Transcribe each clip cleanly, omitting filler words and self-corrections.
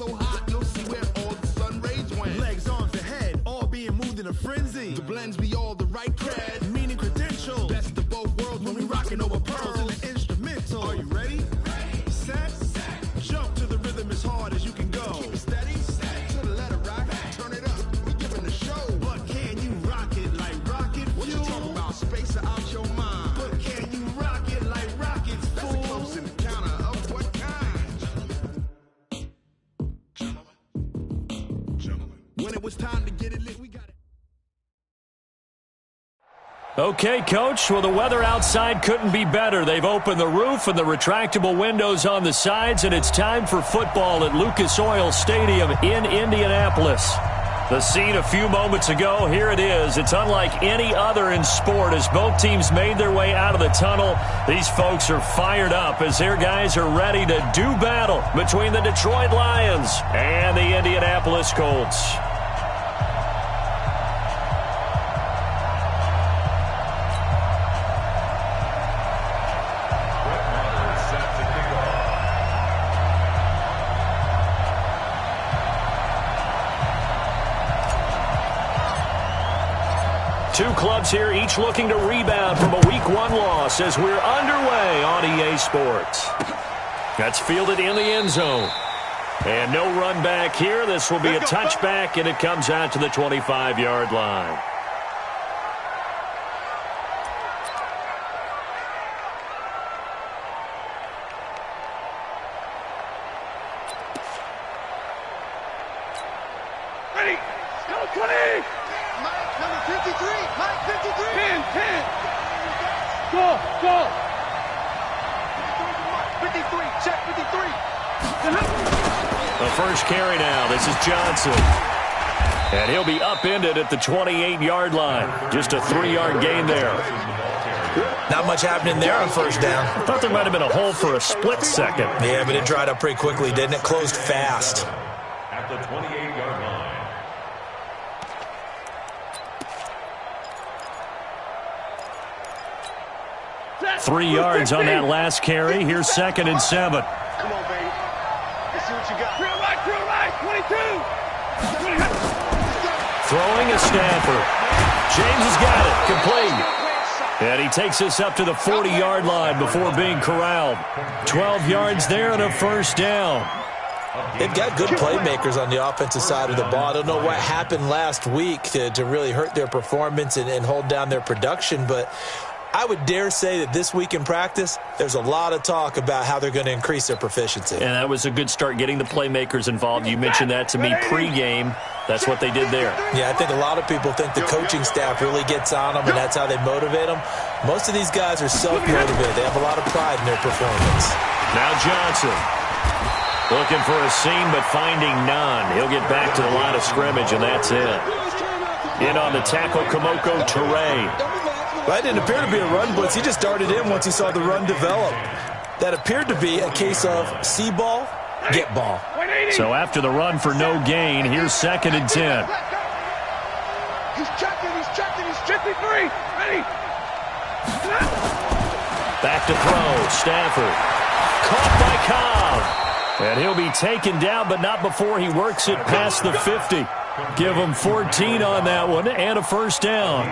so hot, you'll see where all the sun rays went. Legs, arms, and head, all being moved in a frenzy. The blends be all the right cred. Meaning credentials. Best of both worlds when we rockin' over pearls in the instrumental. Are you ready? Set. Jump to the rhythm as hard as you can go. Keep it steady, to the letter rock. Turn it up, we giving the show. But can you rock it like rocket fuel? What you talking about? Space or out your mind? But can you rock it like rockets, That's a fool? close encounter of what kind? Gentlemen. When it was time to get it lit, we got it. Okay, Coach. Well, the weather outside couldn't be better. They've opened the roof and the retractable windows on the sides, and it's time for football at Lucas Oil Stadium in Indianapolis. The scene a few moments ago, here it is. It's unlike any other in sport as both teams made their way out of the tunnel. These folks are fired up as their guys are ready to do battle between the Detroit Lions and the Indianapolis Colts. Two clubs here, each looking to rebound from a Week 1 loss as we're underway on EA Sports. That's fielded in the end zone. And no run back here. This will be a touchback, and it comes out to the 25-yard line. Ready, go 20! Number 53, Mike 53. 10, 10. Go. 53, check 53. The first carry now. This is Johnson. And he'll be upended at the 28-yard line. Just a 3-yard gain there. Not much happening there on first down. I thought there might have been a hole for a split second. Yeah, but it dried up pretty quickly, didn't it? Closed fast. At the 28-yard line. 3 yards on that last carry. Here's 2nd and 7. Come on, baby. Let's see what you got. Drill right, 22. Throwing a Stanford. James has got it. Complete. And he takes us up to the 40-yard line before being corralled. 12 yards there and a first down. They've got good playmakers on the offensive side of the ball. I don't know what happened last week to really hurt their performance and hold down their production, but I would dare say that this week in practice, there's a lot of talk about how they're going to increase their proficiency. And that was a good start, getting the playmakers involved. You mentioned that to me pregame. That's what they did there. Yeah, I think a lot of people think the coaching staff really gets on them, and that's how they motivate them. Most of these guys are self-motivated. They have a lot of pride in their performance. Now Johnson. Looking for a seam, but finding none. He'll get back to the line of scrimmage, and that's it. In on the tackle, Kamoko Toure. Well, that didn't appear to be a run blitz. He just darted in once he saw the run develop. That appeared to be a case of see ball, get ball. So after the run for no gain, here's 2nd and 10. He's checking, he's 53. Ready. Back to throw, Stafford. Caught by Cobb. And he'll be taken down, but not before he works it past the 50. Give him 14 on that one and a first down.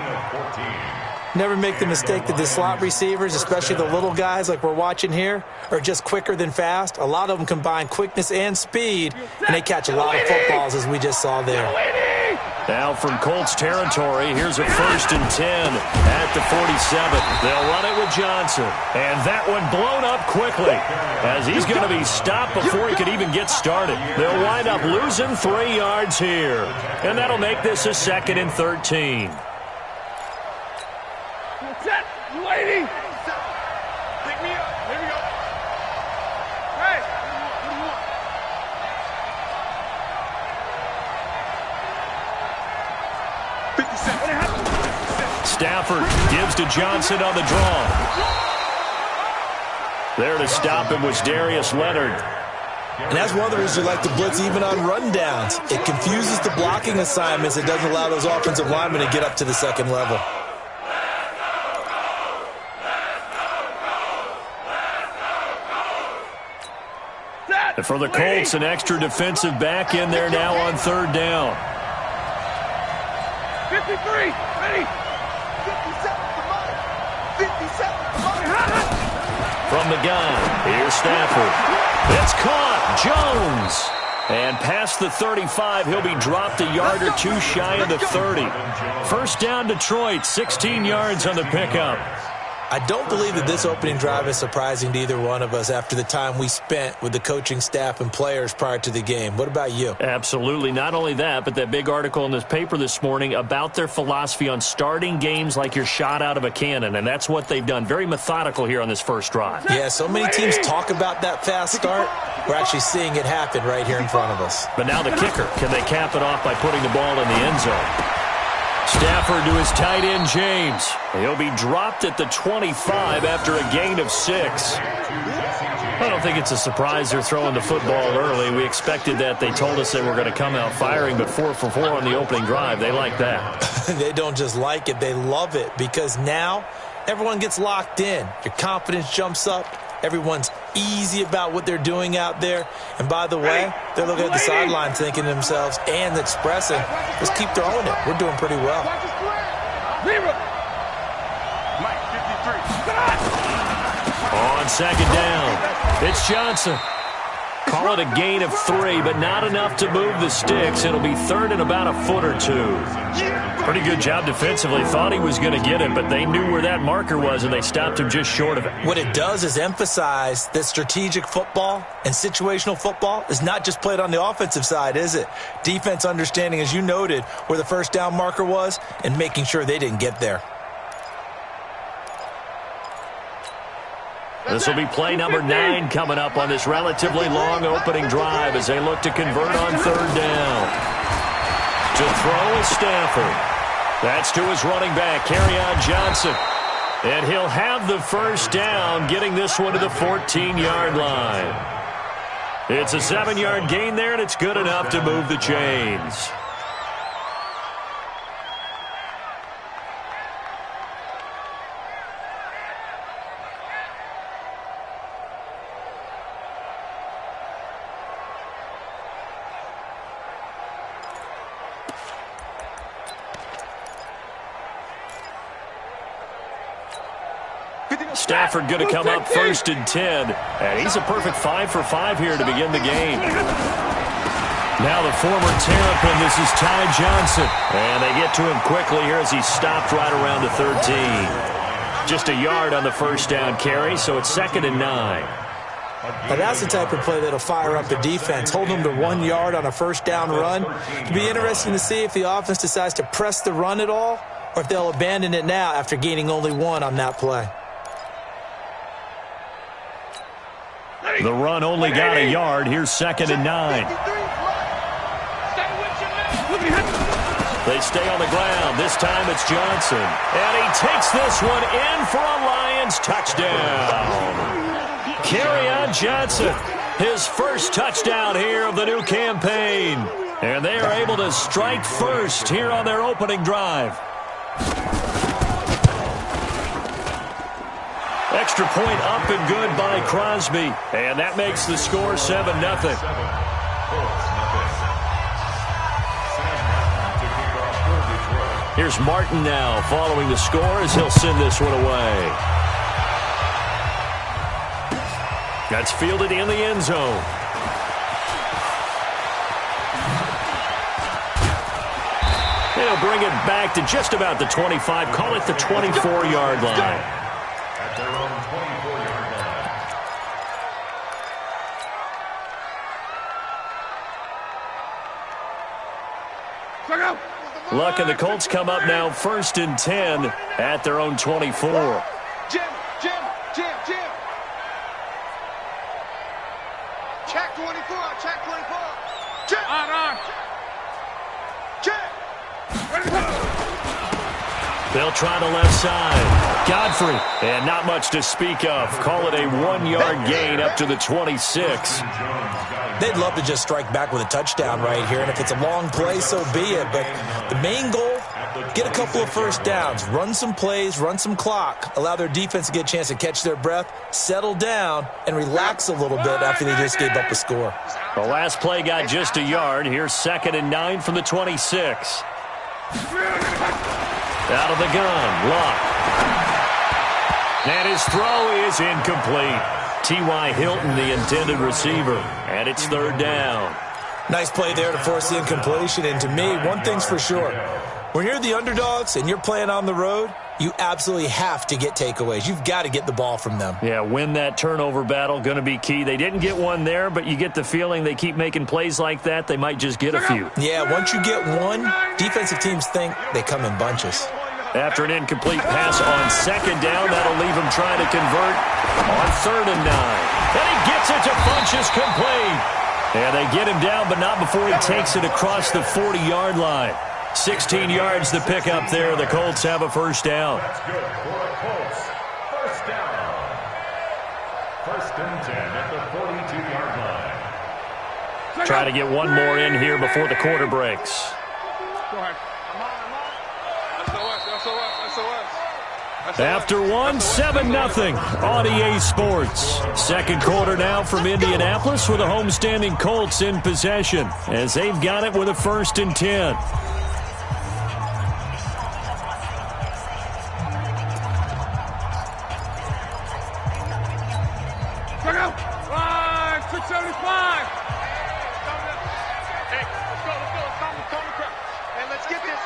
Never make the mistake that the slot receivers, especially the little guys like we're watching here, are just quicker than fast. A lot of them combine quickness and speed, and they catch a lot of footballs, as we just saw there. Now from Colts territory, here's a 1st and 10 at the 47. They'll run it with Johnson. And that one blown up quickly as he's going to be stopped before he could even get started. They'll wind up losing 3 yards here. And that'll make this a 2nd and 13. Set, you waiting? Pick me up. Here we go. Hey. What do you want? Stafford gives to Johnson on the draw. There to stop him was Darius Leonard. And that's one of the reasons we like to blitz even on rundowns. It confuses the blocking assignments. It doesn't allow those offensive linemen to get up to the second level. Set. And for the Colts, an extra defensive back in there now on third down. 53, ready. 57 to mine. 57 to mine. From the gun, here's Stafford. It's caught. Jones. And past the 35, he'll be dropped a yard or two shy of the 30. First down, Detroit, 16 yards on the pickup. I don't believe that this opening drive is surprising to either one of us after the time we spent with the coaching staff and players prior to the game. What about you? Absolutely. Not only that, but that big article in this paper this morning about their philosophy on starting games like you're shot out of a cannon, and that's what they've done. Very methodical here on this first drive. Yeah, so many teams talk about that fast start. We're actually seeing it happen right here in front of us. But now the kicker. Can they cap it off by putting the ball in the end zone? Stafford to his tight end, James. He'll be dropped at the 25 after a gain of 6. I don't think it's a surprise they're throwing the football early. We expected that. They told us they were going to come out firing, but 4 for 4 on the opening drive. They like that. They don't just like it, they love it, because now everyone gets locked in. Your confidence jumps up. Everyone's easy about what they're doing out there. And by the way, they're looking at the sideline thinking to themselves and expressing, let's keep throwing it. We're doing pretty well. Mike, 53. On second down, it's Johnson. Call it a gain of 3, but not enough to move the sticks. It'll be third and about a foot or 2. Pretty good job defensively. Thought he was going to get it, but they knew where that marker was, and they stopped him just short of it. What it does is emphasize that strategic football and situational football is not just played on the offensive side, is it? Defense understanding, as you noted, where the first down marker was and making sure they didn't get there. This will be play number 9 coming up on this relatively long opening drive as they look to convert on third down. To throw is Stafford. That's to his running back, Kerryon Johnson. And he'll have the first down, getting this one to the 14-yard line. It's a 7-yard gain there, and it's good enough to move the chains. Stafford going to come up first and 10. And he's a perfect 5 for 5 here to begin the game. Now the former Terrapin, this is Ty Johnson. And they get to him quickly here as he stopped right around the 13. Just a yard on the first down carry, so it's 2nd and 9. Now that's the type of play that'll fire up the defense. Hold them to 1 yard on a first down run. It'll be interesting to see if the offense decides to press the run at all, or if they'll abandon it now after gaining only 1 on that play. The run only got a yard. Here's 2nd and 9. They stay on the ground. This time it's Johnson. And he takes this one in for a Lions touchdown. Kerryon Johnson, his first touchdown here of the new campaign. And they are able to strike first here on their opening drive. Extra point up and good by Crosby. And that makes the score 7-0. Here's Martin now following the score as he'll send this one away. That's fielded in the end zone. He'll bring it back to just about the 25. Call it the 24-yard line. At their own 24-yard line. Luck and the Colts come up now 1st and 10 at their own 24. Jim. Check 24. Check 24. Jim. On. They'll try the left side. Godfrey, and not much to speak of. Call it a 1-yard gain up to the 26. They'd love to just strike back with a touchdown right here, and if it's a long play, so be it. But the main goal get a couple of first downs, run some plays, run some clock, allow their defense to get a chance to catch their breath, settle down, and relax a little bit after they just gave up a score. The last play got just a yard. Here's 2nd and 9 from the 26. Out of the gun, Luck. And his throw is incomplete. T.Y. Hilton, the intended receiver, and it's 3rd down. Nice play there to force the incompletion, and to me, one thing's for sure. When you're the underdogs and you're playing on the road, you absolutely have to get takeaways. You've got to get the ball from them. Yeah, win that turnover battle, going to be key. They didn't get one there, but you get the feeling they keep making plays like that, they might just get a few. Yeah, once you get one, defensive teams think they come in bunches. After an incomplete pass on 2nd down, that'll leave him trying to convert on 3rd and 9. And he gets it to Funchess complete. And they get him down, but not before he takes it across the 40-yard line. 16 yards to pick up there. The Colts have a first down. That's good for the Colts. First down. 1st and 10 at the 42-yard line. Try to get one more in here before the quarter breaks. Go ahead. SOS. After one, 7-0 on EA Sports. 2nd quarter now from Indianapolis with the homestanding Colts in possession as they've got it with a 1st and 10. Check out. 675. Hey, let's go. Calm the crowd. And let's get this.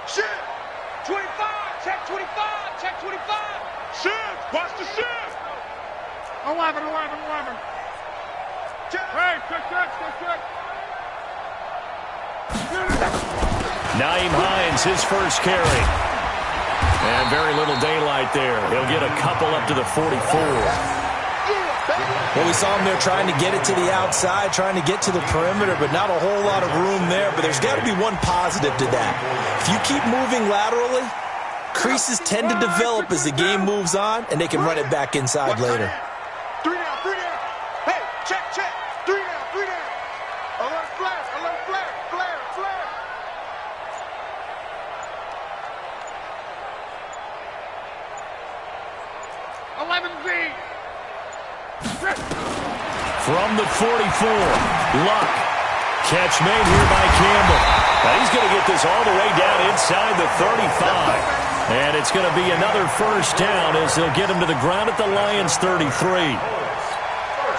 Shift. 25, check 25. Shift. Watch the shift. 11. Check. Hey, check. Naeem Hines, his first carry. And very little daylight there. He'll get a couple up to the 44. Well, we saw him there trying to get it to the outside, trying to get to the perimeter, but not a whole lot of room there. But there's got to be one positive to that. If you keep moving laterally, creases tend to develop as the game moves on, and they can run it back inside later. 3 down. Hey, check. 3 down. Alert flare. 11Z. From the 44, Luck. Catch made here by Campbell. Now he's going to get this all the way down inside the 35. And it's going to be another first down as they'll get him to the ground at the Lions' 33.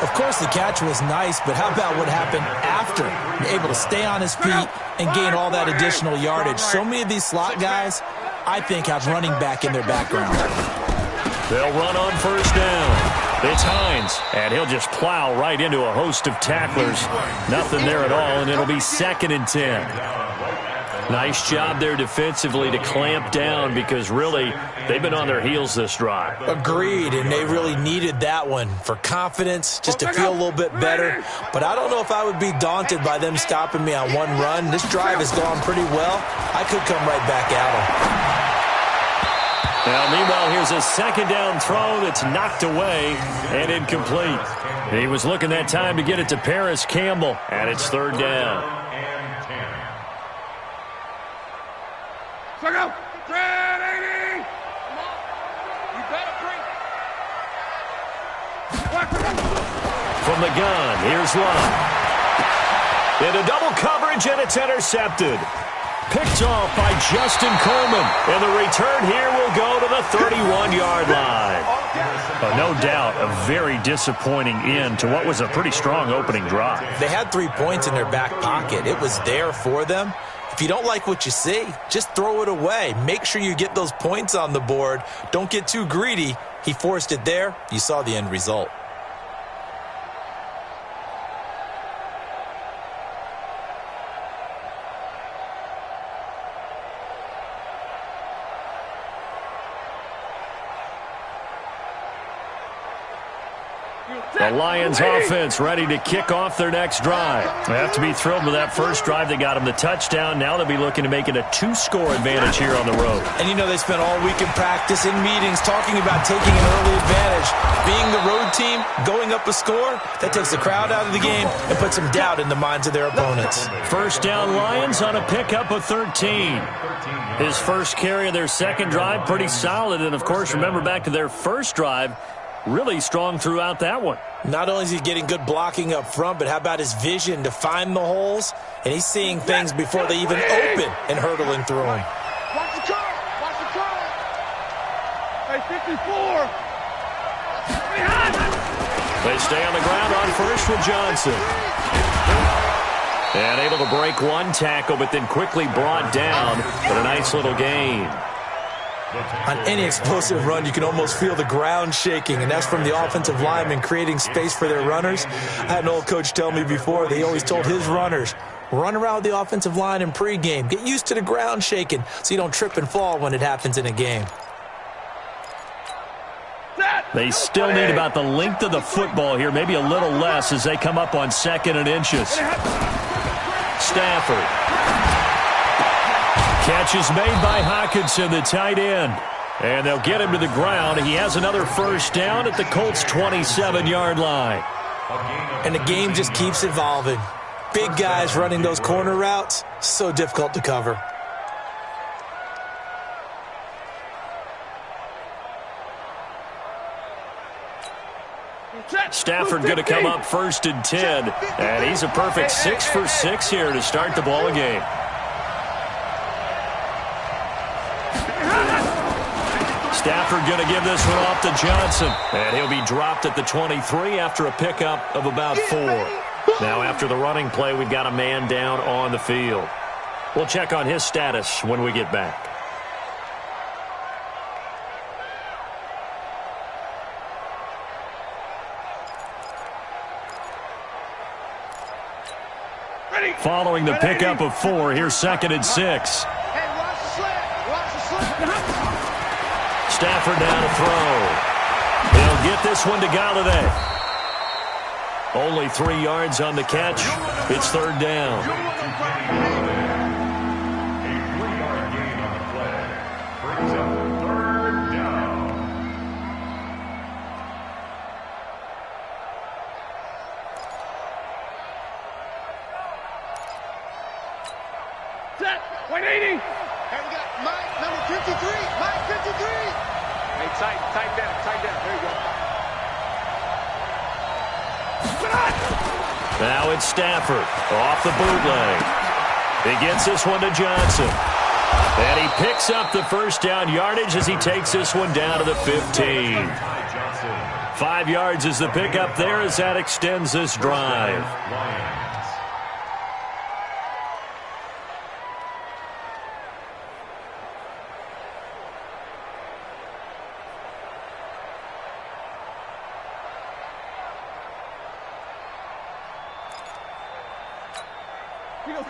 Of course, the catch was nice, but how about what happened after? Able to stay on his feet and gain all that additional yardage. So many of these slot guys, I think, have running back in their background. They'll run on first down. It's Hines, and he'll just plow right into a host of tacklers. Nothing there at all, and it'll be 2nd and 10. Nice job there defensively to clamp down because, really, they've been on their heels this drive. Agreed, and they really needed that one for confidence, just to feel a little bit better. But I don't know if I would be daunted by them stopping me on one run. This drive has gone pretty well. I could come right back at them. Now, meanwhile, here's a 2nd down throw that's knocked away and incomplete. He was looking that time to get it to Paris Campbell, and it's 3rd down. Check out. 1080. You better bring. From the gun, here's Luck. Into double coverage, and it's intercepted. Picked off by Justin Coleman. And the return here will go to the 31-yard line. No doubt a very disappointing end to what was a pretty strong opening drive. They had 3 points in their back pocket. It was there for them. If you don't like what you see, just throw it away. Make sure you get those points on the board. Don't get too greedy. He forced it there. You saw the end result. The Lions offense ready to kick off their next drive. They have to be thrilled with that first drive. They got them the touchdown. Now they'll be looking to make it a 2-score advantage here on the road. And you know they spent all week in practice, in meetings, talking about taking an early advantage. Being the road team, going up a score, that takes the crowd out of the game and puts some doubt in the minds of their opponents. First down Lions on a pickup of 13. His first carry of their second drive, pretty solid. And, of course, remember back to their first drive, really strong throughout that one. Not only is he getting good blocking up front, but how about his vision to find the holes? And he's seeing things before they even open and hurtling through them. Watch the car! Watch the car! Hey, 54! They stay on the ground on first with Johnson. And able to break one tackle, but then quickly brought down. But a nice little gain. On any explosive run, you can almost feel the ground shaking, and that's from the offensive linemen creating space for their runners. I had an old coach tell me before, they always told his runners, run around the offensive line in pregame. Get used to the ground shaking so you don't trip and fall when it happens in a game. They still need about the length of the football here, maybe a little less as they come up on 2nd and inches. Stafford. Catch is made by Hockenson, the tight end. And they'll get him to the ground. He has another first down at the Colts' 27-yard line. And the game just keeps evolving. Big guys running those corner routes, so difficult to cover. Stafford going to come up 1st and 10. And he's a perfect 6 for 6 here to start the ball game. Stafford going to give this one off to Johnson. And he'll be dropped at the 23 after a pickup of about 4. Now after the running play, we've got a man down on the field. We'll check on his status when we get back. Following the pickup of 4, here's 2nd and 6. Hey, watch the sled! Watch the sled! Stafford down to throw. He'll get this one to Galladay. Only 3 yards on the catch. It's 3rd down. A 3-yard gain on the play brings up 3rd down. Set. 180. Hey, we got Mike, number 53. Mike, 53. Hey, tight down. There you go. Now it's Stafford off the bootleg. He gets this one to Johnson. And he picks up the first down yardage as he takes this one down to the 15. 5 yards is the pickup there as that extends this drive.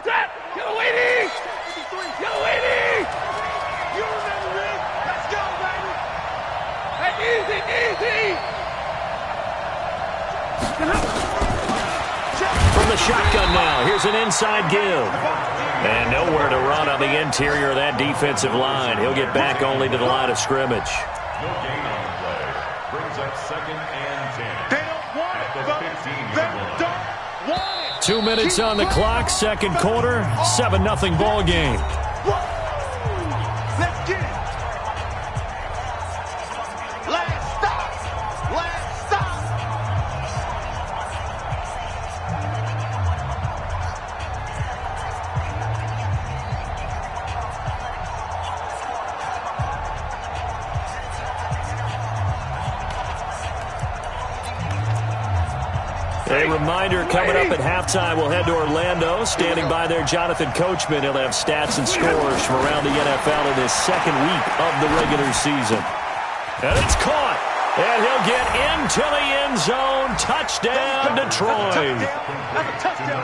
Set. Yellow 80. Yellow 80. You remember me? Let's go, baby. Hey, easy. From the shotgun now, here's an inside give. And nowhere to run on the interior of that defensive line. He'll get back only to the line of scrimmage. No gain on the play. Brings up 2nd and 10. They don't want it, At the fellas. 15-yard line. They don't want it. 2 minutes on the clock, second quarter, 7-0 ball game. Let's get it. Last stop. A reminder coming up at halftime, we'll head to Orlando. Standing by there, Jonathan Coachman. He'll have stats and scores from around the NFL in his second week of the regular season. And it's caught. And he'll get into the end zone. Touchdown, Detroit.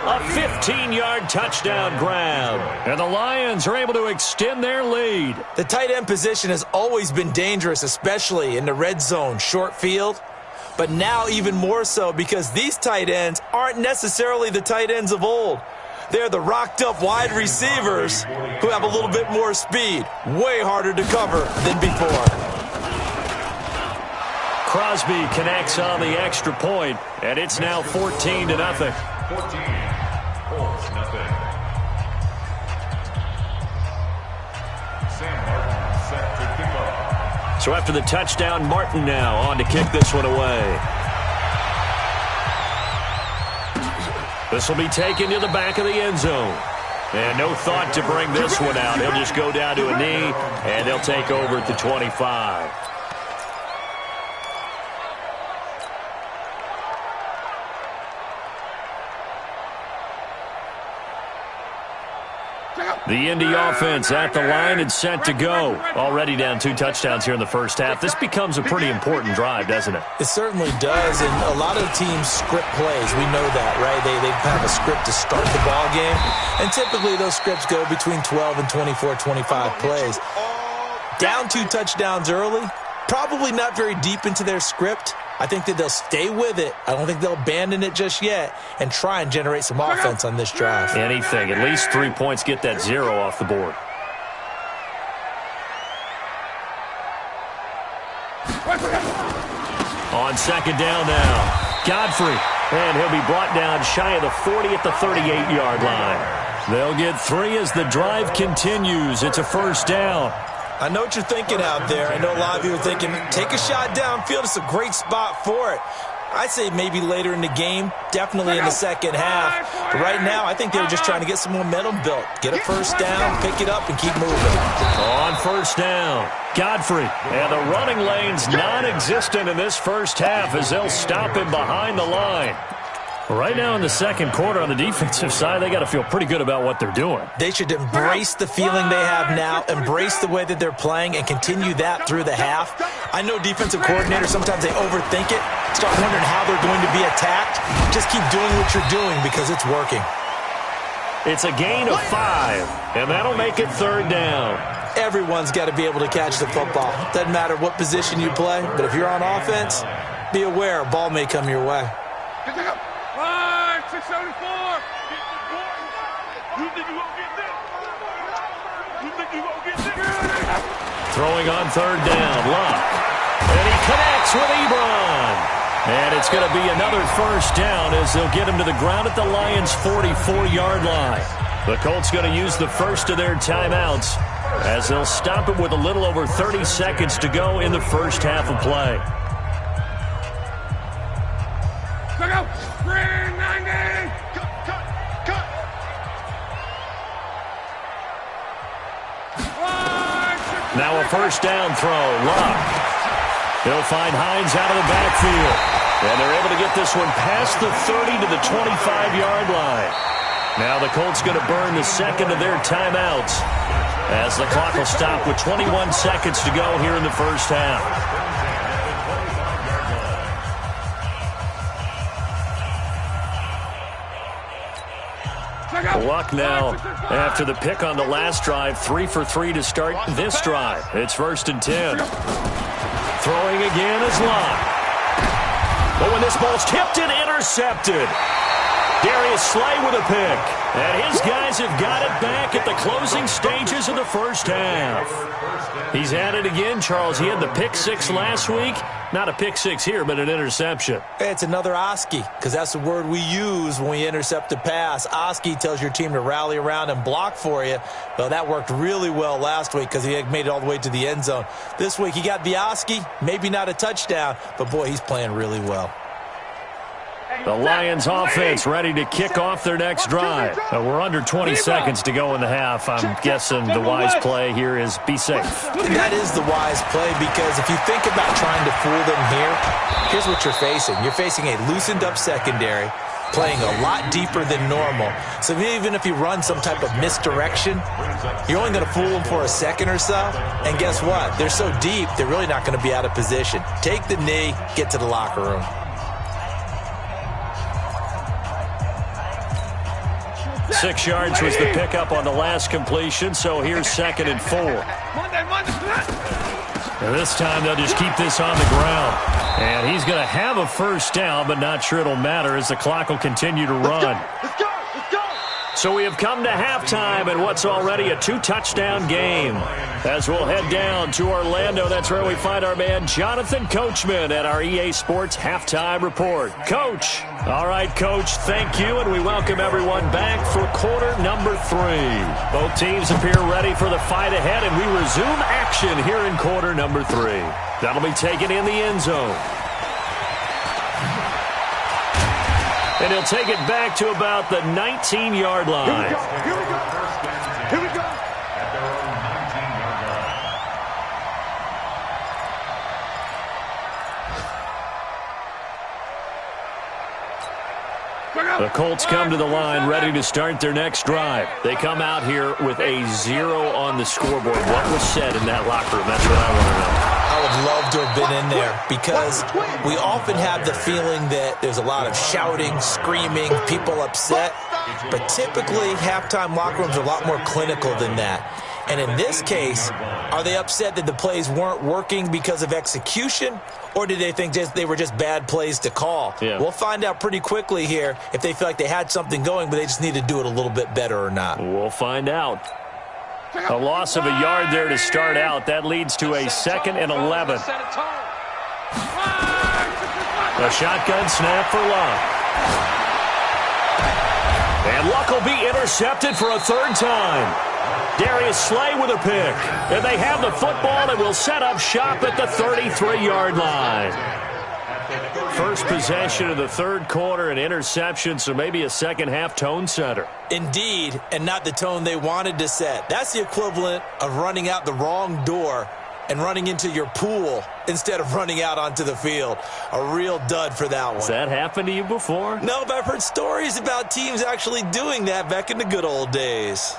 A 15-yard touchdown grab. And the Lions are able to extend their lead. The tight end position has always been dangerous, especially in the red zone, short field. but now even more so because these tight ends aren't necessarily the tight ends of old. They're the rocked-up wide receivers who have a little bit more speed, way harder to cover than before. Crosby connects on the extra point, and it's now 14-0. 14, Colts nothing. Sam Martin set to kick off. So after the touchdown, Martin now on to kick this one away. This will be taken to the back of the end zone. And no thought to bring this one out. He'll just go down to a knee, and they'll take over at the 25. The Indy offense at the line and set to go. Already down 2 touchdowns here in the first half. This becomes a pretty important drive, doesn't it? It certainly does, and a lot of teams script plays. We know that, right? They have a script to start the ball game, and typically those scripts go between 12 and 24, 25 plays. Down 2 touchdowns early, probably not very deep into their script. I think that they'll stay with it. I don't think they'll abandon it just yet and try and generate some offense on this drive. Anything. At least 3 points, get that 0 off the board. On second down now, Godfrey. And he'll be brought down shy of the 40 at the 38-yard line. They'll get 3 as the drive continues. It's a first down. I know what you're thinking out there. I know a lot of you are thinking, take a shot downfield. It's a great spot for it. I'd say maybe later in the game, definitely in the second half. But right now, I think they were just trying to get some momentum built. Get a first down, pick it up, and keep moving. On first down, Godfrey. And the running lane's non-existent in this first half as they'll stop him behind the line. Right now in the second quarter on the defensive side, they got to feel pretty good about what they're doing. They should embrace the feeling they have now, embrace the way that they're playing, and continue that through the half. I know defensive coordinators, sometimes they overthink it, start wondering how they're going to be attacked. Just keep doing what you're doing because it's working. It's a gain of 5, and that'll make it third down. Everyone's got to be able to catch the football. Doesn't matter what position you play, but if you're on offense, be aware a ball may come your way. 674. You think you gonna get this? You think you gonna get this? Throwing on third down, Luck. And he connects with Ebron. And it's going to be another first down as they'll get him to the ground at the Lions' 44-yard line. The Colts going to use the first of their timeouts as they'll stop it with a little over 30 seconds to go in the first half of play. Look out! Green 90! Cut! Now a first down throw. Luck. He'll find Hines out of the backfield. And they're able to get this one past the 30 to the 25-yard line. Now the Colts going to burn the second of their timeouts as the clock will stop with 21 seconds to go here in the first half. Luck now, after the pick on the last drive, 3 for 3 to start this drive. It's 1st and 10. Throwing again is Luck. But when this ball's tipped and intercepted, Darius Slay with a pick. And his guys have got it back at the closing stages of the first half. He's at it again, Charles. He had the pick 6 last week. Not a pick 6 here, but an interception. It's another Oski, because that's the word we use when we intercept a pass. Oski tells your team to rally around and block for you. Well, that worked really well last week because he had made it all the way to the end zone. This week he got the Oski, maybe not a touchdown, but boy, he's playing really well. The Lions offense ready to kick off their next drive. We're under 20 seconds to go in the half. I'm guessing the wise play here is be safe. That is the wise play because if you think about trying to fool them here, here's what you're facing. You're facing a loosened up secondary, playing a lot deeper than normal. So even if you run some type of misdirection, you're only going to fool them for a second or so. And guess what? They're so deep, they're really not going to be out of position. Take the knee, get to the locker room. 6 yards was the pickup on the last completion, so here's 2nd and 4. And this time they'll just keep this on the ground. And he's going to have a first down, but not sure it'll matter as the clock will continue to run. Let's go! Let's go! So we have come to halftime in what's already a 2-touchdown game. As we'll head down to Orlando, that's where we find our man Jonathan Coachman at our EA Sports Halftime Report. Coach. All right, Coach, thank you, and we welcome everyone back for quarter number 3. Both teams appear ready for the fight ahead, and we resume action here in quarter number 3. That'll be taken in the end zone. And he'll take it back to about the 19-yard line. Here we go. Here we go. At their own 19-yard line. The Colts come to the line ready to start their next drive. They come out here with a 0 on the scoreboard. What was said in that locker room? That's what I want to know. I would love to have been in there because we often have the feeling that there's a lot of shouting, screaming, people upset. But typically, halftime locker rooms are a lot more clinical than that. And in this case, are they upset that the plays weren't working because of execution? Or did they think they were just bad plays to call? Yeah. We'll find out pretty quickly here if they feel like they had something going, but they just need to do it a little bit better or not. We'll find out. A loss of a yard there to start out. That leads to a 2nd and 11. A shotgun snap for Luck. And Luck will be intercepted for a 3rd time. Darius Slay with a pick. And they have the football and will set up shop at the 33-yard line. First possession of the 3rd quarter, an interception, so maybe a second-half tone setter. Indeed, and not the tone they wanted to set. That's the equivalent of running out the wrong door and running into your pool instead of running out onto the field. A real dud for that one. Has that happened to you before? No, but I've heard stories about teams actually doing that back in the good old days.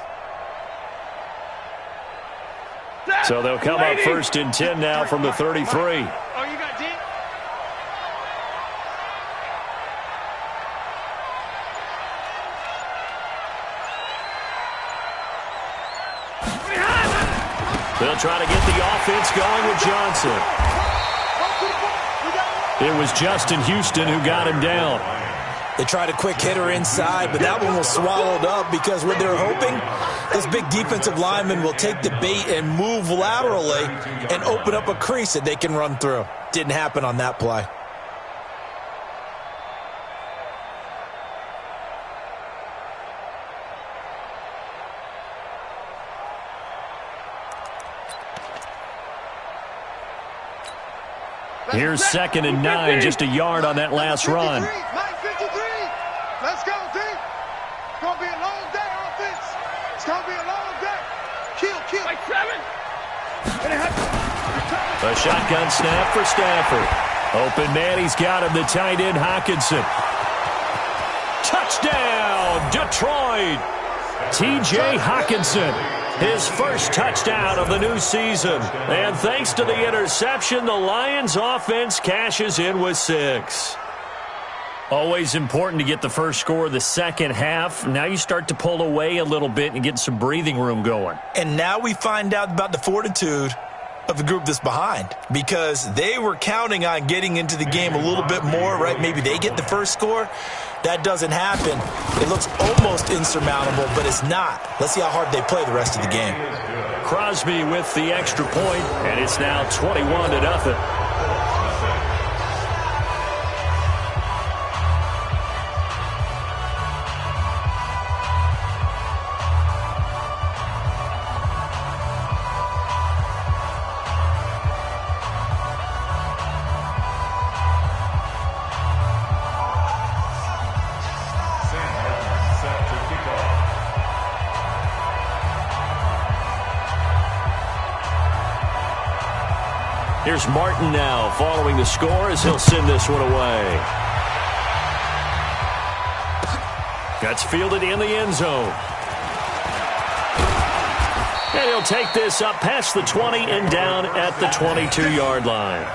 So they'll come up 1st and 10 now from the 33. Oh, you got deep? They'll try to get the offense going with Johnson. It was Justin Houston who got him down. They tried a quick hitter inside, but that one was swallowed up because what they're hoping, those big defensive linemen will take the bait and move laterally and open up a crease that they can run through. Didn't happen on that play. Here's 2nd and 9, just a yard on that last run. 9:53. Let's go, team. It's going to be a long day, offense. It's going to be a long day. Kill. Like 7. A shotgun snap for Stafford. Open man, he's got him, the tight end Hockenson. Touchdown, Detroit. T.J. Hockenson. His first touchdown of the new season. And thanks to the interception, the Lions offense cashes in with 6. Always important to get the first score of the second half. Now you start to pull away a little bit and get some breathing room going. And now we find out about the fortitude of the group that's behind, because they were counting on getting into the game a little bit more, right? Maybe they get the first score. That doesn't happen. It looks almost insurmountable, but it's not. Let's see how hard they play the rest of the game. Crosby with the extra point, and it's now 21-0. Here's Martin now following the score as he'll send this one away. That's fielded in the end zone. And he'll take this up past the 20 and down at the 22-yard line.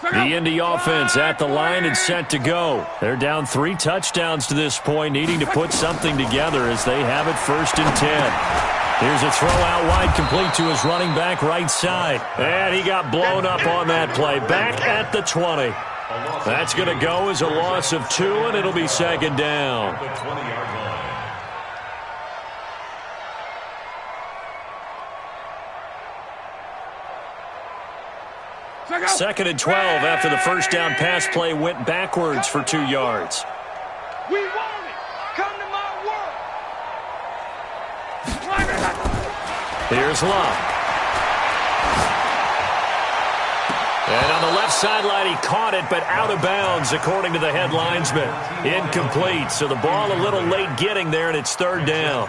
The Indy offense at the line and set to go. They're down 3 touchdowns to this point, needing to put something together as they have it 1st and 10. Here's a throw out wide, complete to his running back right side. And he got blown up on that play. Back at the 20. That's going to go as a loss of 2, and it'll be 2nd down. 2nd and 12 after the first down pass play went backwards for 2 yards. We want it. Come to my world. Here's Love. And on the left sideline, he caught it, but out of bounds, according to the head linesman. Incomplete, so the ball a little late getting there, and it's 3rd down.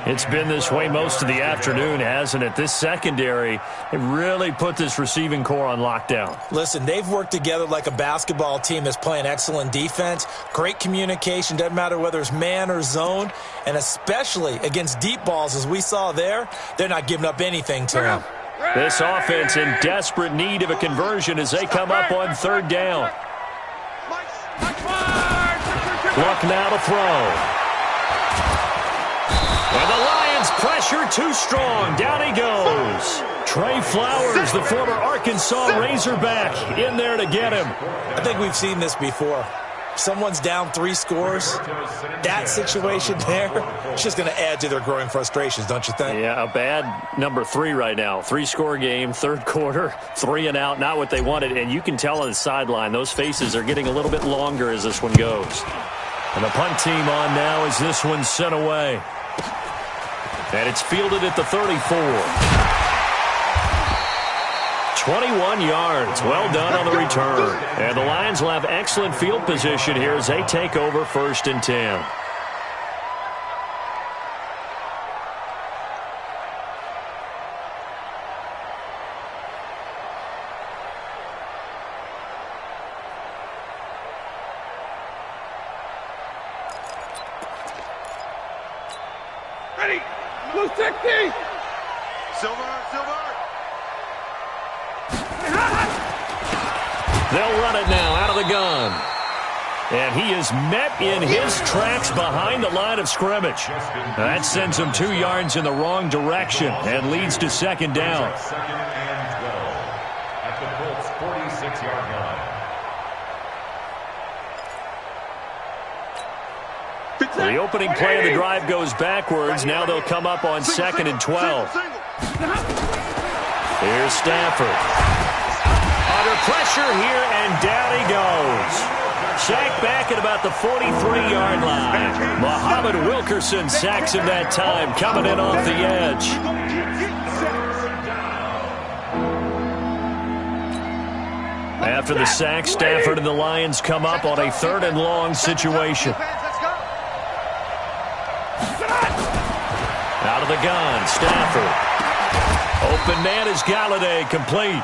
It's been this way most of the afternoon, hasn't it? This secondary, it really put this receiving core on lockdown. Listen, they've worked together like a basketball team that's playing excellent defense. Great communication, doesn't matter whether it's man or zone. And especially against deep balls, as we saw there, they're not giving up anything to them. This offense in desperate need of a conversion as they come up on 3rd down. Luck now to throw. And the Lions pressure too strong. Down he goes. Trey Flowers, the former Arkansas Razorback, in there to get him. I think we've seen this before. Someone's down 3 scores. That situation there, it's just going to add to their growing frustrations, don't you think? Yeah, a bad number 3 right now. 3-score game, 3rd quarter, 3 and out, not what they wanted. And you can tell on the sideline, those faces are getting a little bit longer as this one goes. And the punt team on now as this one's sent away. And it's fielded at the 34. 21 yards. Well done on the return. And the Lions will have excellent field position here as they take over 1st and 10. Ready. Blue 60. Silver. They'll run it now out of the gun. And he is met in his tracks behind the line of scrimmage. That sends him 2 yards in the wrong direction and leads to 2nd down. 2nd and 12 at the Colts 46-yard line. The opening play of the drive goes backwards. Now they'll come up on 2nd and 12. Here's Stafford. Under pressure here, and down he goes. Sacked back at about the 43-yard line. Muhammad Wilkerson sacks him that time, coming in off the edge. After the sack, Stafford and the Lions come up on a 3rd and long situation. Out of the gun, Stafford. Open man is Galladay, complete.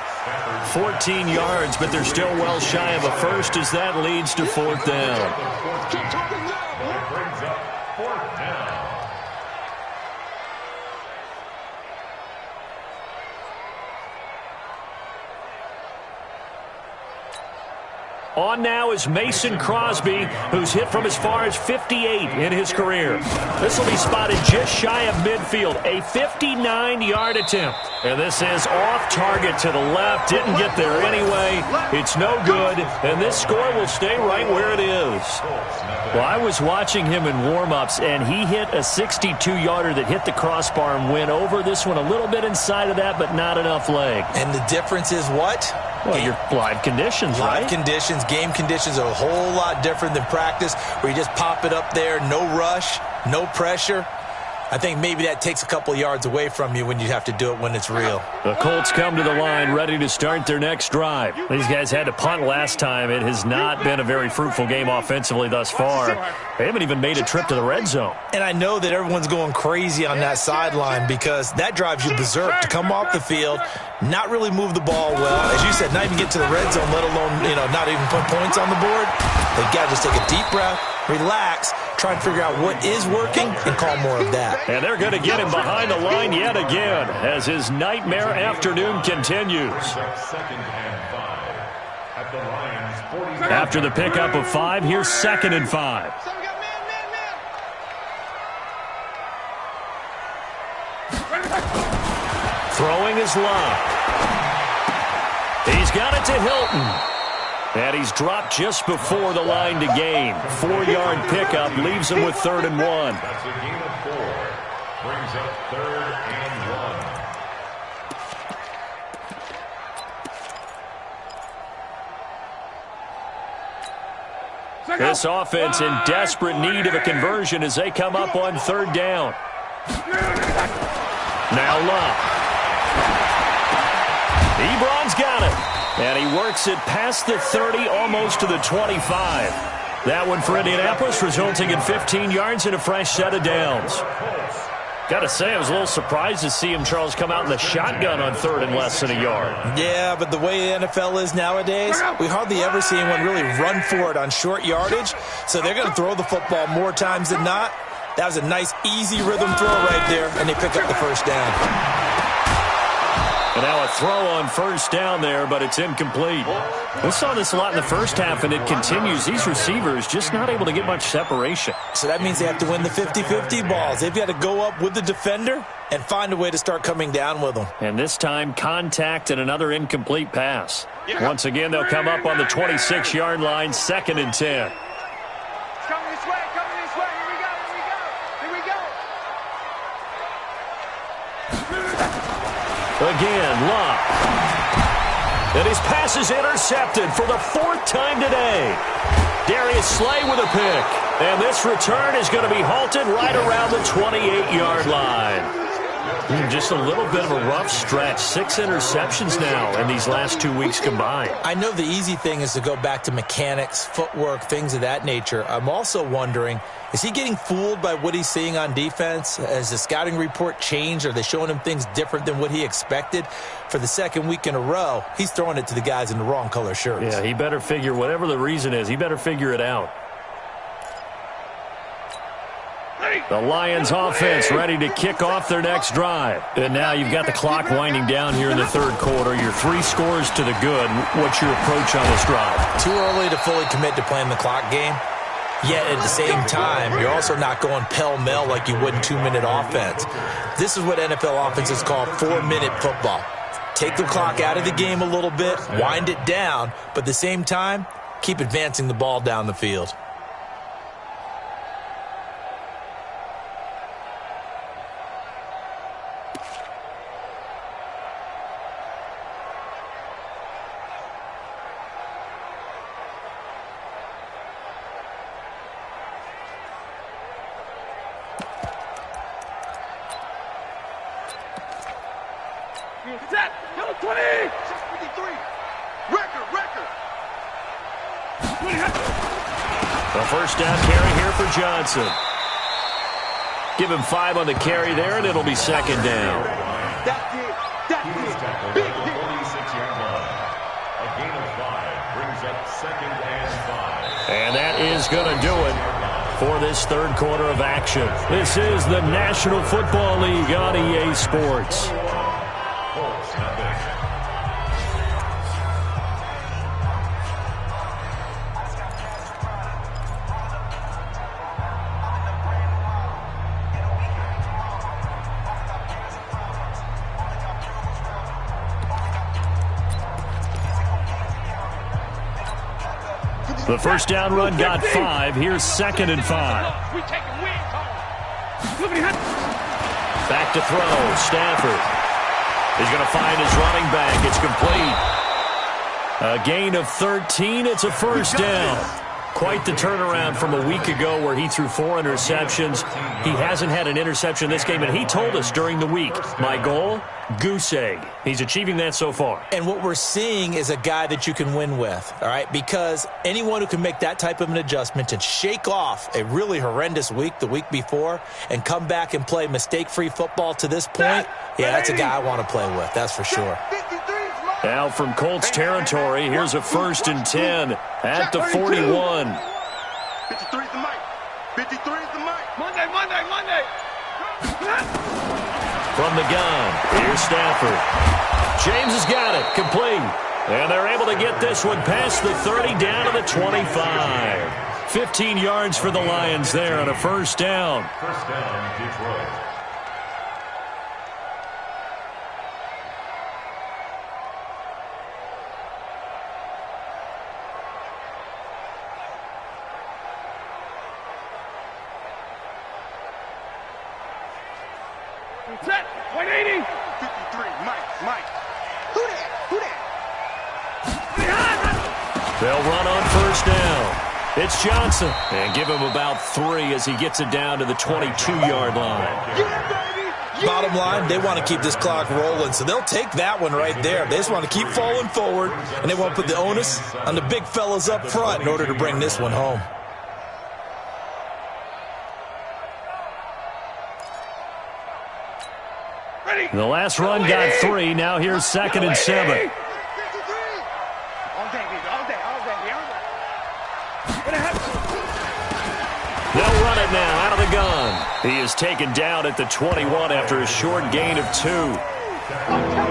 14 yards, but they're still well shy of a first as that leads to 4th down. That brings up 4th down. On now is Mason Crosby, who's hit from as far as 58 in his career. This will be spotted just shy of midfield, a 59-yard attempt. And this is off target to the left, didn't get there anyway. It's no good, and this score will stay right where it is. Well, I was watching him in warm-ups, and he hit a 62-yarder that hit the crossbar and went over. This one a little bit inside of that, but not enough leg. And the difference is what? Well, your live conditions, right? Live conditions, game conditions are a whole lot different than practice, where you just pop it up there, no rush, no pressure. I think maybe that takes a couple yards away from you when you have to do it when it's real. The Colts come to the line ready to start their next drive. These guys had to punt last time. It has not been a very fruitful game offensively thus far. They haven't even made a trip to the red zone. And I know that everyone's going crazy on that sideline because that drives you berserk to come off the field, not really move the ball well. As you said, not even get to the red zone, let alone, not even put points on the board. They've got to just take a deep breath, relax, try and figure out what is working and call more of that. And they're going to get him behind the line yet again as his nightmare afternoon continues. 2nd and 5 at the Lions' 40. After the pickup of 5, here's 2nd and 5. So we got man. Throwing is Love. He's got it to Hilton. And he's dropped just before the line to gain. 4-yard pickup leaves him with 3rd and 1. That's a gain of 4. Brings up 3rd and 1. This offense in desperate need of a conversion as they come up on 3rd down. Now Love. Ebron's got it. And he works it past the 30, almost to the 25. That one for Indianapolis, resulting in 15 yards and a fresh set of downs. Got to say, I was a little surprised to see him, Charles, come out in the shotgun on 3rd and less than a yard. Yeah, but the way the NFL is nowadays, we hardly ever see anyone really run for it on short yardage. So they're going to throw the football more times than not. That was a nice, easy rhythm throw right there, and they pick up the 1st down. And now a throw on 1st down there, but it's incomplete. We saw this a lot in the first half, and it continues. These receivers just not able to get much separation. So that means they have to win the 50-50 balls. They've got to go up with the defender and find a way to start coming down with them. And this time, contact and another incomplete pass. Once again, they'll come up on the 26-yard line, 2nd and 10. Coming this way. Here we go. Again, Love. And his pass is intercepted for the 4th time today. Darius Slay with a pick. And this return is going to be halted right around the 28-yard line. Just a little bit of a rough stretch. 6 interceptions now in these last 2 weeks combined. I know the easy thing is to go back to mechanics, footwork, things of that nature. I'm also wondering, is he getting fooled by what he's seeing on defense? Has the scouting report changed? Are they showing him things different than what he expected? For the 2nd week in a row, he's throwing it to the guys in the wrong color shirts. Yeah, he better figure, whatever the reason is, he better figure it out. The Lions offense ready to kick off their next drive. And now you've got the clock winding down here in the 3rd quarter. You're 3 scores to the good. What's your approach on this drive? Too early to fully commit to playing the clock game. Yet at the same time, you're also not going pell-mell like you would in 2-minute offense. This is what NFL offenses call 4-minute football. Take the clock out of the game a little bit, wind it down, but at the same time, keep advancing the ball down the field. Set. Number 20. 53. Record. The 1st down carry here for Johnson. Give him 5 on the carry there, and it'll be 2nd down. That's it. Big hit. 46-yard line. A gain of 5 brings up 2nd and 5. And that is going to do it for this 3rd quarter of action. This is the National Football League on EA Sports. The 1st down run got 5. Here's 2nd and 5. We taking wins home. Back to throw. Stafford. He's going to find his running back. It's complete. A gain of 13. It's a 1st down. Quite the turnaround from a week ago where he threw 4 interceptions. He hasn't had an interception this game, and he told us during the week, my goal, goose egg. He's achieving that so far. And what we're seeing is a guy that you can win with, all right? Because anyone who can make that type of an adjustment and shake off a really horrendous week the week before and come back and play mistake-free football to this point, yeah, that's a guy I want to play with, that's for sure. Now from Colts territory, here's a 1st and 10 at the 41. 53 is the mic. 53 is the mic. Monday. From the gun, here's Stafford. James has got it, complete. And they're able to get this one past the 30 down to the 25. 15 yards for the Lions there on a first down. First down, Detroit. Set. 180. 53, Mike. Who that? They'll run on first down. It's Johnson. And give him about 3 as he gets it down to the 22-yard line. Yeah, baby. Yeah. Bottom line, they want to keep this clock rolling, so they'll take that one right there. They just want to keep falling forward, and they want to put the onus on the big fellas up front in order to bring this one home. The last run got 3. Now here's 2nd and 7. 53. All day, baby. All day. They'll run it now out of the gun. He is taken down at the 21 after a short gain of 2.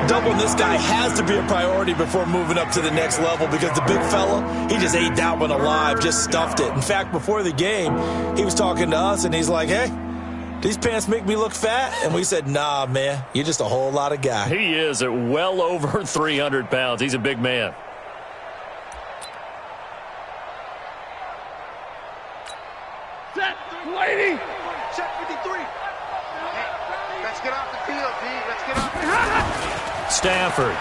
Doubling this guy has to be a priority before moving up to the next level because the big fella, he just ate that one alive, just stuffed it. In fact, before the game, he was talking to us, and he's like, hey, these pants make me look fat? And we said, nah, man, you're just a whole lot of guy. He is at well over 300 pounds. He's a big man. Set. 180. Check 53. Hey, let's get off the field, D. Let's get off the field. Stafford.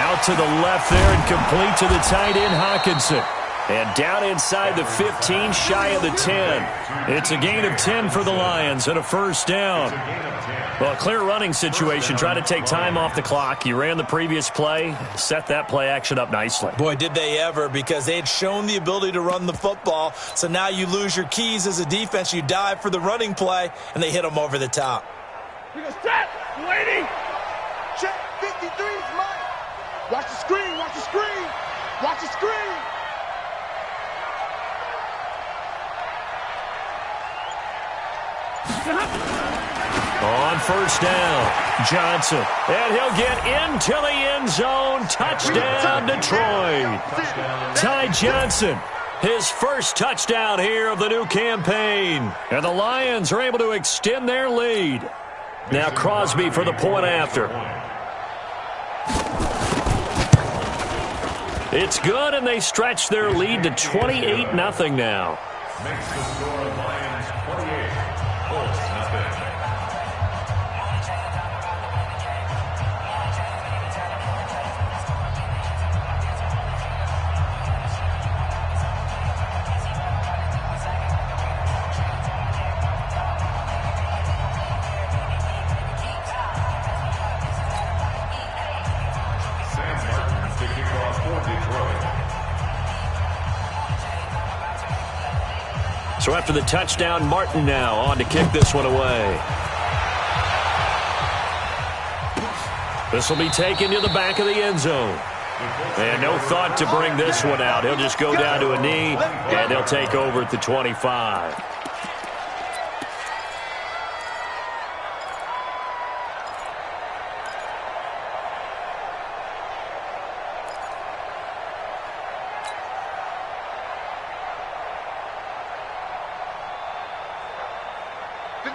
Out to the left there and complete to the tight end, Hawkinson. And down inside the 15, shy of the 10. It's a gain of 10 for the Lions and a first down. Well, a clear running situation. Try to take time off the clock. You ran the previous play, set that play action up nicely. Boy, did they ever, because they had shown the ability to run the football. So now you lose your keys as a defense. You dive for the running play, and they hit them over the top. We go set. 180. Check 53's Mike. Watch the screen. Watch the screen. Watch the screen. On first down, Johnson. And he'll get into the end zone. Touchdown, Detroit. Ty Johnson, his first touchdown here of the new campaign. And the Lions are able to extend their lead. Now Crosby for the point after. It's good, and they stretch their lead to 28-0 now. Makes the score Lions 28, Colts nothing. Sam Martin to kick off for Detroit. So after the touchdown, Martin now on to kick this one away. This will be taken to the back of the end zone. And no thought to bring this one out. He'll just go down to a knee, and they'll take over at the 25.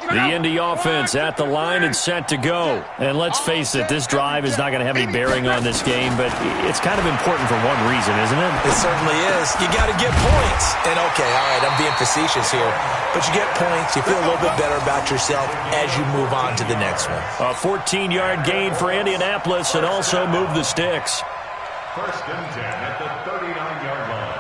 The Indy offense at the line and set to go. And let's face it, this drive is not going to have any bearing on this game, but it's kind of important for one reason, isn't it? It certainly is. You got to get points. And, okay, all right, I'm being facetious here. But you get points, you feel a little bit better about yourself as you move on to the next one. A 14-yard gain for Indianapolis and also move the sticks. First and 10 at the 39-yard line.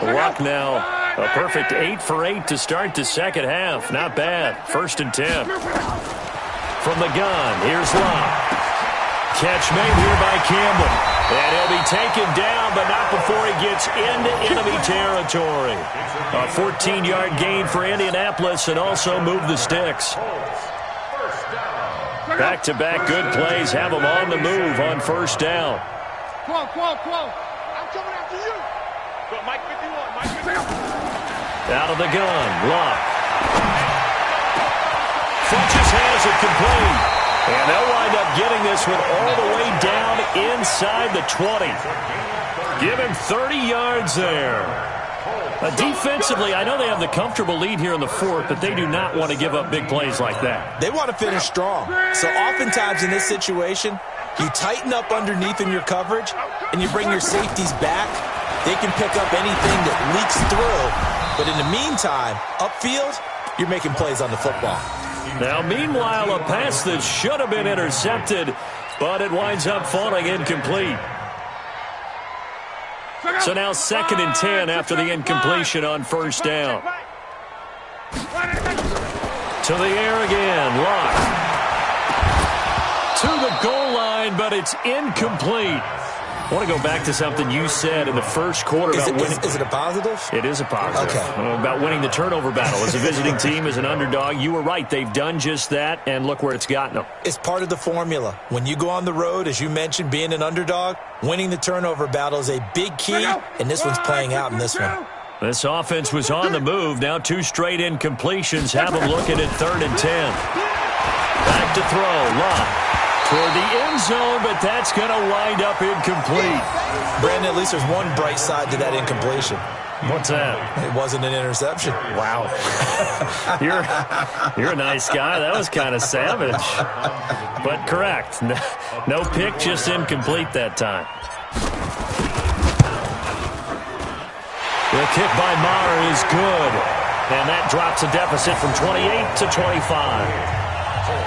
Luck now, a perfect 8 for 8 to start the second half. Not bad. First and 10. From the gun, here's Locke. Catch made here by Campbell. And he'll be taken down, but not before he gets into enemy territory. A 14-yard gain for Indianapolis and also move the sticks. Back-to-back good plays have them on the move on first down. Quo. I'm coming after you. Go, Mike 51. Mike 51. Out of the gun, Luck. Funches has it complete. And they'll wind up getting this one all the way down inside the 20. Give him 30 yards there. Defensively, I know they have the comfortable lead here in the fourth, but they do not want to give up big plays like that. They want to finish strong. So oftentimes in this situation, you tighten up underneath in your coverage, and you bring your safeties back. They can pick up anything that leaks through. But in the meantime, upfield, you're making plays on the football. Now, meanwhile, a pass that should have been intercepted, but it winds up falling incomplete. So now 2nd and 10 after the incompletion on first down. To the air again, Luck. To the goal line, but it's incomplete. I want to go back to something you said in the first quarter about winning. Is it a positive? It is a positive. Okay. About winning the turnover battle. As a visiting team, as an underdog, you were right. They've done just that, and look where it's gotten them. It's part of the formula. When you go on the road, as you mentioned, being an underdog, winning the turnover battle is a big key, and this one's playing out in this one. This offense was on the move. Now 2 straight incompletions have them looking at 3rd and 10. Back to throw. Luck. Toward the end zone, but that's going to wind up incomplete. Brandon, at least there's one bright side to that incompletion. What's that? It wasn't an interception. Wow. You're a nice guy. That was kind of savage. But correct. No pick, just incomplete that time. The kick by Maher is good. And that drops a deficit from 28 to 25.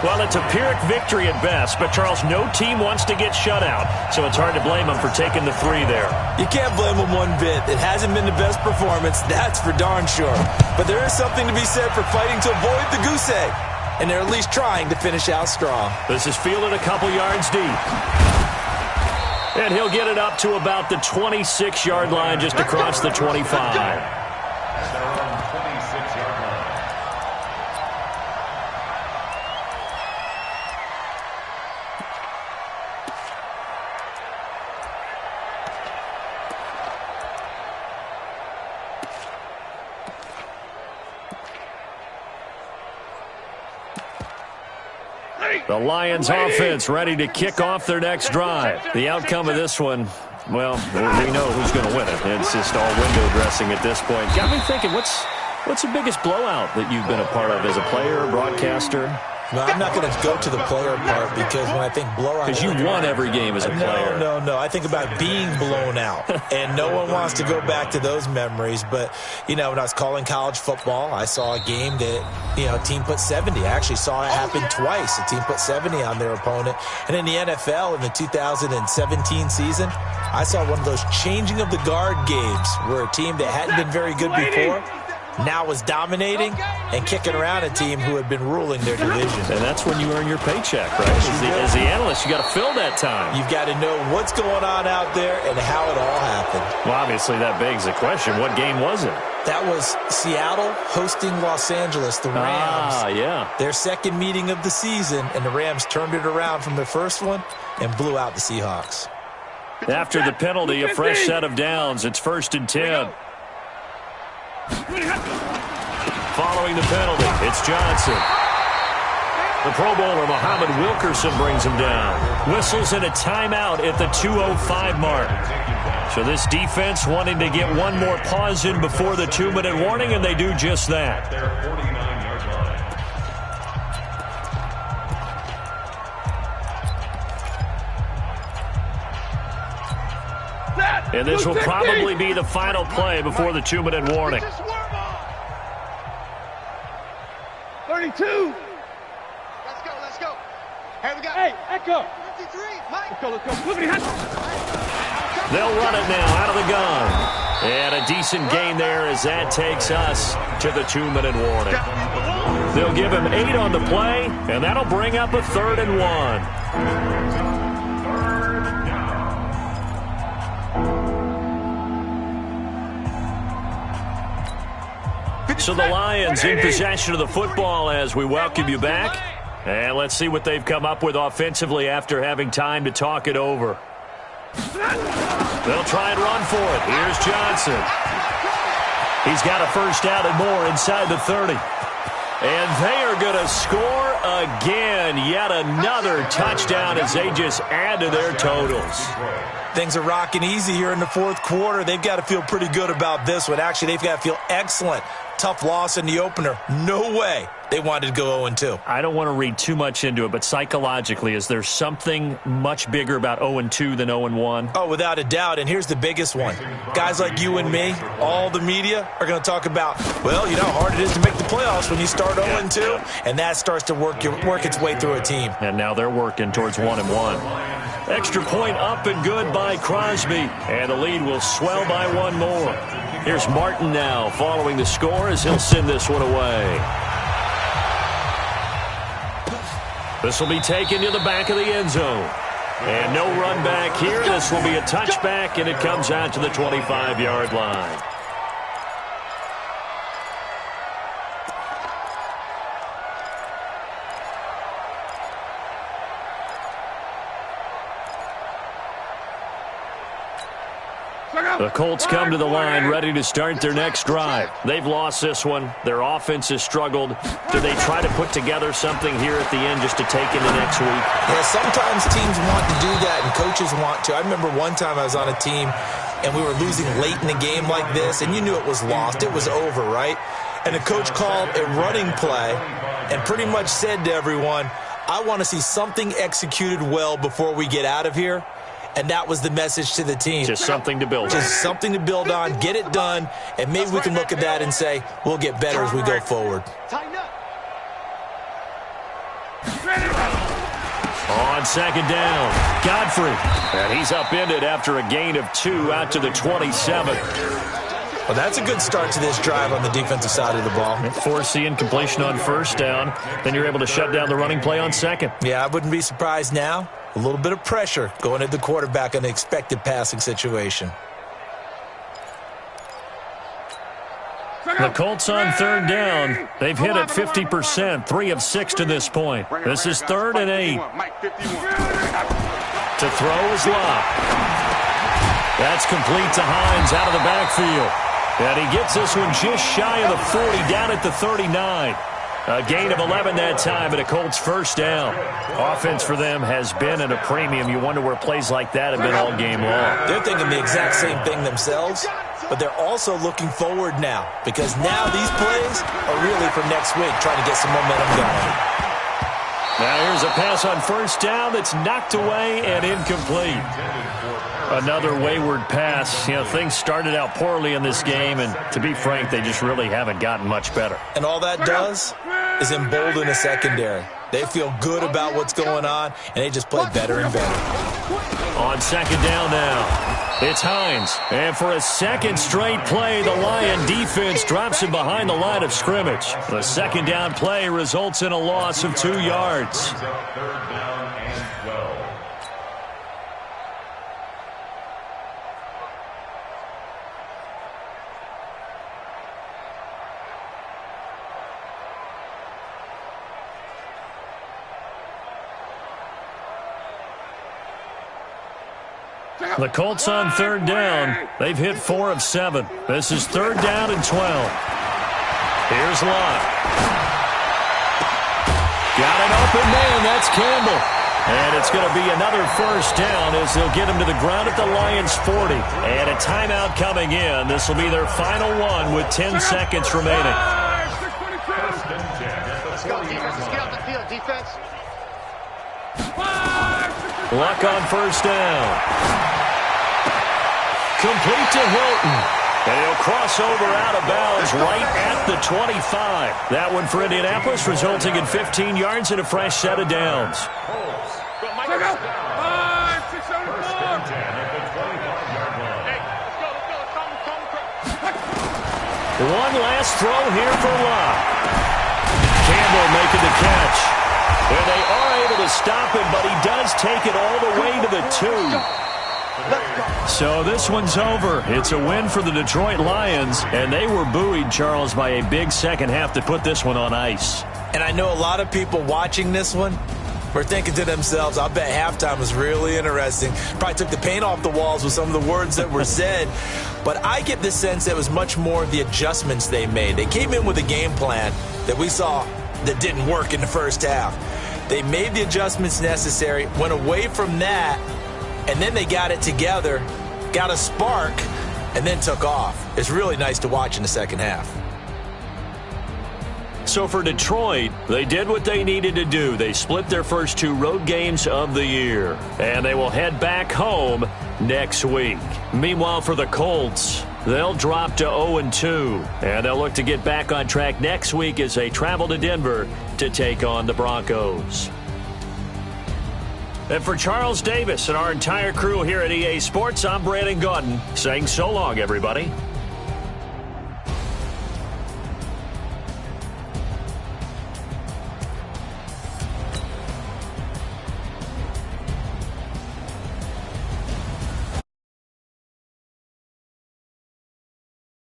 Well, it's a Pyrrhic victory at best, but, Charles, no team wants to get shut out, so it's hard to blame them for taking the 3 there. You can't blame them one bit. It hasn't been the best performance, that's for darn sure. But there is something to be said for fighting to avoid the goose egg, and they're at least trying to finish out strong. This is fielded a couple yards deep. And he'll get it up to about the 26-yard line, just across the 25. The Lions offense ready to kick off their next drive. The outcome of this one, well, we know who's going to win it. It's just all window dressing at this point. Got me thinking, what's the biggest blowout that you've been a part of as a player, broadcaster? No, I'm not going to go to the player part because when I think blowout... Because you won every game as a player. No. I think about being blown out. And no one wants to go back to those memories. But, when I was calling college football, I saw a game that, a team put 70. I actually saw it happen twice. A team put 70 on their opponent. And in the NFL, in the 2017 season, I saw one of those changing of the guard games where a team that hadn't been very good before now was dominating and kicking around a team who had been ruling their division. And that's when you earn your paycheck, right? As the analyst, you got to fill that time. You've got to know what's going on out there and how it all happened. Well, obviously that begs the question, what game was it? That was Seattle hosting Los Angeles, the Rams. Yeah. Their second meeting of the season, and the Rams turned it around from their first one and blew out the Seahawks. After the penalty, a fresh set of downs. It's 1st and 10. Following the penalty, it's Johnson. The Pro Bowler, Muhammad Wilkerson, brings him down. Whistles in a timeout at the 2:05 mark. So this defense wanting to get one more pause in before the 2-minute warning, and they do just that. Their 49-yard line. And this will probably be the final play before the 2-minute warning. 32. Let's go. Hey, we got. Hey, Echo. 53. Mike. Let's go. They'll run it now out of the gun. And a decent gain there as that takes us to the 2-minute warning. They'll give him 8 on the play, and that'll bring up a 3rd and 1. So the Lions in possession of the football as we welcome you back. And let's see what they've come up with offensively after having time to talk it over. They'll try and run for it. Here's Johnson. He's got a first down and more inside the 30. And they are going to score again. Yet another touchdown as they just add to their totals. Things are rocking easy here in the fourth quarter. They've got to feel pretty good about this one. Actually, they've got to feel excellent. Tough loss in the opener. No way they wanted to go 0-2. I don't want to read too much into it, but psychologically, is there something much bigger about 0-2 than 0-1? Oh, without a doubt, and here's the biggest one. Guys like you and me, all the media, are going to talk about, well, you know how hard it is to make the playoffs when you start 0-2, and that starts to work its way through a team. And now they're working towards 1-1. Extra point up and good by Crosby, and the lead will swell by one more. Here's Martin now following the score as he'll send this one away. This will be taken to the back of the end zone. And no run back here. This will be a touchback, and it comes out to the 25-yard line. The Colts come to the line ready to start their next drive. They've lost this one. Their offense has struggled. Do they try to put together something here at the end just to take into next week? Yeah, sometimes teams want to do that and coaches want to. I remember one time I was on a team and we were losing late in the game like this, and you knew it was lost. It was over, right? And the coach called a running play and pretty much said to everyone, I want to see something executed well before we get out of here. And that was the message to the team. Just something to build on. Just something to build on, get it done, and maybe we can look at that and say, we'll get better as we go forward. On second down, Godfrey. And he's upended after a gain of 2 out to the 27. Well, that's a good start to this drive on the defensive side of the ball. Force the incompletion on first down. Then you're able to shut down the running play on second. Yeah, I wouldn't be surprised now. A little bit of pressure going at the quarterback in an expected passing situation. The Colts on third down. They've hit it 50%, 3 of 6 to this point. This is 3rd and 8. To throw is Locke. That's complete to Hines out of the backfield. And he gets this one just shy of the 40, down at the 39. A gain of 11 that time, and a Colts first down. Offense for them has been at a premium. You wonder where plays like that have been all game long. They're thinking the exact same thing themselves, but they're also looking forward now, because now these plays are really for next week, trying to get some momentum going. Now here's a pass on first down that's knocked away and incomplete. Another wayward pass. You know, things started out poorly in this game, and to be frank, they just really haven't gotten much better. And all that does is embolden the secondary. They feel good about what's going on, and they just play better and better. On second down now, it's Hines. And for a second straight play, the Lion defense drops him behind the line of scrimmage. The second down play results in a loss of 2 yards. Third down and 12. The Colts on third down. They've hit 4 of 7. This is 3rd down and 12. Here's Locke. Got an open man. That's Campbell. And it's going to be another first down as they'll get him to the ground at the Lions' 40. And a timeout coming in. This will be their final one with 10 seconds remaining. Let's go, defense. Let's get off the field, defense. Luck on first down. Complete to Hilton. And he'll cross over out of bounds right at the 25. That one for Indianapolis, resulting in 15 yards and a fresh set of downs. One last throw here for Locke. Campbell making the catch. And they are able to stop him, but he does take it all the way to the 2. So this one's over. It's a win for the Detroit Lions, and they were buoyed, Charles, by a big second half to put this one on ice. And I know a lot of people watching this one, were thinking to themselves, I bet halftime was really interesting. Probably took the paint off the walls with some of the words that were said. But I get the sense that it was much more of the adjustments they made. They came in with a game plan that we saw that didn't work in the first half. They made the adjustments necessary, went away from that, and then they got it together, got a spark, and then took off. It's really nice to watch in the second half. So for Detroit, they did what they needed to do. They split their first 2 road games of the year, and they will head back home next week. Meanwhile, for the Colts, they'll drop to 0-2, and they'll look to get back on track next week as they travel to Denver to take on the Broncos. And for Charles Davis and our entire crew here at EA Sports, I'm Brandon Gaudin saying so long, everybody.